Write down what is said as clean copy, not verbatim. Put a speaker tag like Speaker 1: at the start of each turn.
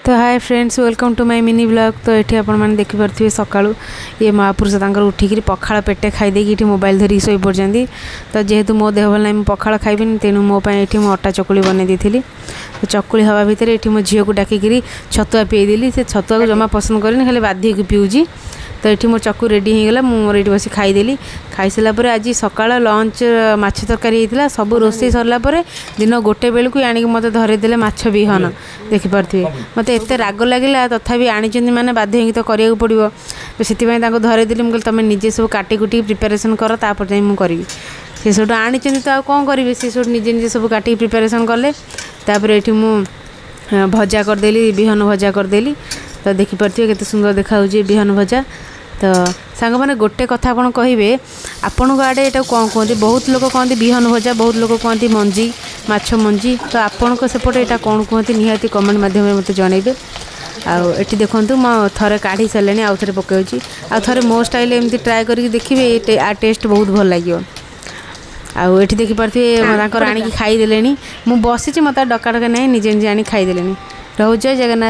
Speaker 1: तो hi friends, welcome to my mini blog. तो ये आपण मैंने देखिपे सका ये महापुरुष उठिक पखाड़ पेटे खाईदे ये मोबाइल धरिक शोई पड़ती। तो जेहेतु मो देह भल ना पखाड़ खाइबी तेणु मोपाई ये अटा चकुली बनई देती। तो चकुली हवा भितर ये मो झील को डाकिकी छतुआ पीदेली। से छतुआ को जमा पसंद करें खाली बाध्य की पीऊँगी। तो ये मो चक्कू रेडी होगा मोर ये बस खाईदेली। खाई सारापर आज सका लंच माछ तरकारी होता सब रोसे सरला दिन गोटे बेलू आणिक मत धरेदेले माछ विहन देखिपे मत एत राग लगे तथापि आनी मैंने बाध्य तो कराया पड़ो। तो से धरेदेली मुझे तुम निजे सब काटिकुटी प्रिपेरेसन कर तापर जाए मुझे करी से सब आनी तो कौन करेंगे से सब निजे निजे सब काटिक प्रिपेरेसन कले। तापर ये मुझे भजा करदेली विहन भजा करदेली। तो देखिपे केते सुंदर देखा विहन भजा। तो सांग मैंने गोटे कथा आपड़ कहे आपण आड़े ये कौन कहते बहुत लोग कहते विहन भजा बहुत लोग कहते मंजी माछ मंजी। तो आपण सेपटे यहाँ कौन कहते निहाती कमेंट मध्यम मत जनइबे। आठी देखूँ मैं थे काढ़ी सारे आउ थे पकई आ थे मो स्टाइल एमती ट्राए करके देखिए आ टेस्ट बहुत भल लगे। आठी देखिपे आणिक खाईदे मुझे बसी मत डका डका नहीं निजे निजे आनी खाईदे। रहू जय जगन्नाथ।